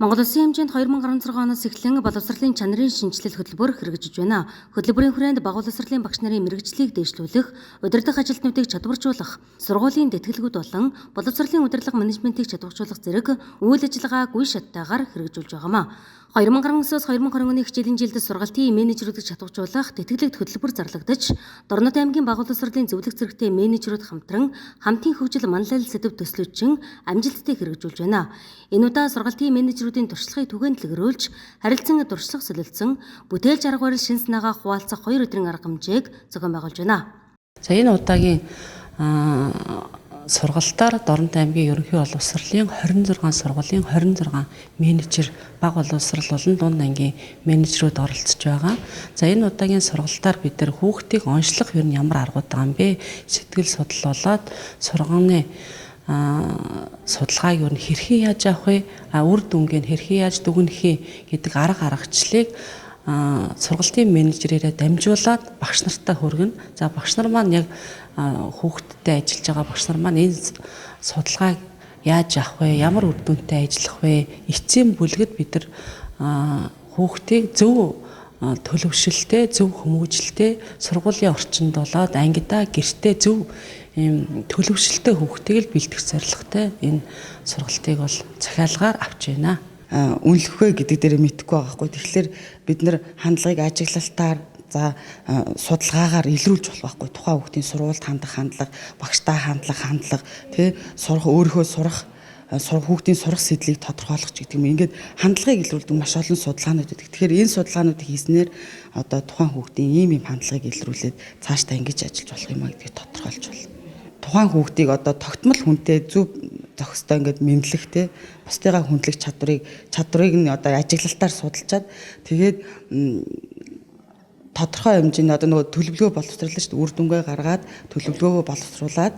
Монгол Улсын хэмжээнд 2016 оноос эхлэн боловсролын чанарын шинжилэл хөтөлбөр хэрэгжиж байна. Хөтөлбөрийн хүрээнд боловсролын багш нарын мэрэгжлийг дэвшлүүлэх, удирдах ажилтнуудыг чадваржуулах, сургуулийн тэтгэлгүүд болон боловсролын удирдлага менежментийг чадваржуулах зэрэг үйл ажиллагаа гүн шаттайгаар хэрэгжүүлж байгаамаа. 2019-оос 2020 оны хичээлийн жилд сургалтын менежерүүдийг чадваржуулах тэтгэлэгт хөтөлбөр зарлагдаж, Дорнод аймгийн боловсролын зөвлөх зэрэгтэй менежерүүд хамтран хамтын хөгжил манлайл сэдв төслөөчин амжилттай хэрэгжүүлж байна. Энэ удаа сургалтын менежерүүдийн туршлагыг түгээн дэлгэрүүлж, харилцан дуршлах солилцсон, бүтээлч арга барил шин санаагаа хуваалцах 2 өдрийн арга хэмжээг зохион байгуулж байна. За энэ удаагийн сургалтаар Дорнод аймгийн ерөнхий боловсролын 26 сургуулийн 26 менежер, баг боловсрол болон дунд ангийн менежерүүд оролцож байгаа. За энэ удаагийн сургалтаар бид нар хүүхдийг онцлох ер нь ямар аргууд байгаа юм бэ? Сэтгэл судлалаад сургууны судалгааг ер нь хэрхэн яаж авах вэ? Үр дүнгийн хэрхэн яаж дүгнэх гэдэг арга аргачлалыг сургалтын менежерээрээ дамжуулаад багш нартай хүргэнэ. За багш нар маань яг хүүхдтэй ажиллаж байгаа багш нар маань энэ судалгааг яаж авах вэ? Ямар үр дүнтэй ажиллах вэ? Эцсийн бүлгэд бид нар хүүхдийг зөв төлөвшөлтэй, зөв хүмүүжлтэй сургуулийн орчинд болоод ангидаа гэртээ зөв төлөвшөлтэй хүүхдийг л бэлдэх зорилготой энэ сургалтыг бол захиалгаар авч байна. Үнэлэхгүй гэдэг дээр мэдэхгүй байгаа хгүй. Тэгэхээр бид нар хандлагыг ажиглалтаар судалгаагаар илрүүлж болох байхгүй. Тухайн хүүхдийн сургуульд хандах хандлага, багштай хандлага, тий өөрийнхөө сурах хүүхдийн сурах сэдлийг тодорхойлох гэдэг юм. Ингээд хандлагыг илрүүлдэг маш олон судалгаанууд байдаг. Тэгэхээр энэ судалгаануудыг хийснээр одоо тухайн хүүхдийн ийм хандлагыг илрүүлээд цаашдаа ингэж ажиллаж болох юм а гэдгийг тодорхойлж байна. Тухайн хүүхдийг одоо тогтмол хүнтэй зөв зохистой ингээд мэдлэх те бусдыгаа хүндлэх чадварыг нь одоо ажиглалтаар судалчаад тэгээд тодорхой хэмжээний одоо нөгөө төлөвлөгөө боловсруулах шүү дээ, үр дүнгээ гаргаад төлөвлөгөөгөө боловсруулад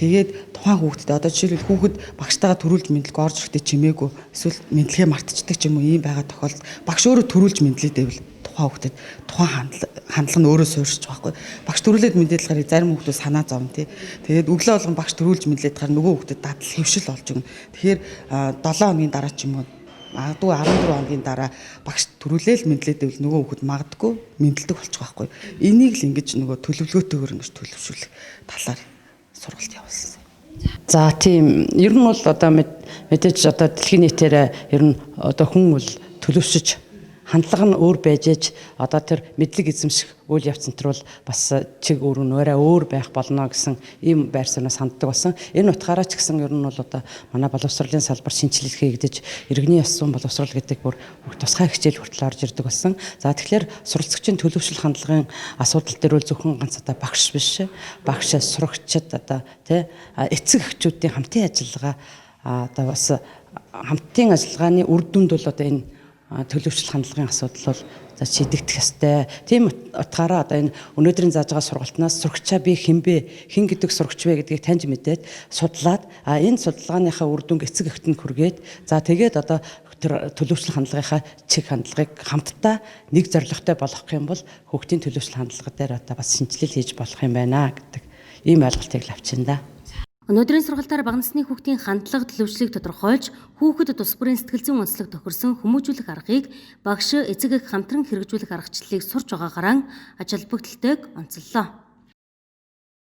тэгээд тухайн хүүхдэд одоо жишээлбэл хүүхэд багштайгаа төрүүлж мэдлэхгүй орж ирэхдээ чимээгүй эсвэл мэдлэгээ мартчихдаг ч юм уу ийм байгаа тохиолдолд багш өөрөө төрүүлж мэдлээдээвэл тухайн хүүхдэд тухайн хандлага нь өөрөө суурьшиж байгаа байхгүй. Багш төрүүлээд мэдээд болохоор зарим хүүхдүүд санаа зовно тий. Тэгээд өглөө болгон багш төрүүлж мэдлээд болохоор нөгөө хүүхдэд дадал хэвшил болж өгнө. Тэгэхээр 7 хоногийн дараа ч юм уу магадгүй 14 хоногийн дараа багш төрүүлээл мэдлээдэл нөгөө хүүхэд магадгүй мэдлдэг болчих байхгүй. Энийг л ингэж нөгөө төлөвлөгөөтэйгээр ингэж төлөвшүүлэх талаар сургалт явуулсан. За тийм ер нь бол одоо мэдээж одоо дэлхийн нийтээр ер нь одоо хүн бол төлөвшөж хандлага нь өөр байж ээж одоо тэр мэдлэг эзэмших үйл явц энэ бол бас чиг өөр нь өөрөө өөр байх болно гэсэн ийм байр суурьнаас ханддаг болсон. Энэ утгаараа ч гэсэн ер нь бол одоо манай боловсролын салбар шинжилэл хийгдэж иргэний ёс зүйн боловсрол гэдэг бүр тусгай хичээл хүртэл орж ирдэг болсон. За тэгэхээр суралцагчийн төлөвшил хандлагын асуудал дээр бол зөвхөн ганц одоо багш биш, багш сурагчид одоо тий эцэг эхчүүдийн хамтын ажиллагаа одоо бас хамтын ажиллагааны үр дүнд бол одоо энэ төлөвшил хандлагын асуудал бол шийдэгдэх ёстой. Тийм утгаараа одоо энэ өнөөдрийн зааж байгаа сургалтнаас сурагчаа би хэн гэдэг сурагч вэ гэдгийг таньж мэдээд судлаад энэ судалгааныхаа үр дүнг эцэг эхтэнд хүргээд за тэгээд одоо тэр төлөвшил хандлагынхаа чиг хандлагыг хамтдаа нэг зорилготой болгох юм бол хүүхдийн төлөвшил хандлага дээр одоо бас шинжилэл хийж болох юм байна гэдэг ийм ойлголтыг л авчихна да. Өнөөдрийн сургалтаар бага насны хүүхдийн хандлага төлөвшлийг тодорхойлж, хүүхэд тус бүрийн сэтгэл зүйн онцлог тохирсон хүмүүжүүлэх аргыг багш, эцэг эх хамтран хэрэгжүүлэх аргачлалыг сурч байгаагаараа ач холбогдолтойг онцоллоо.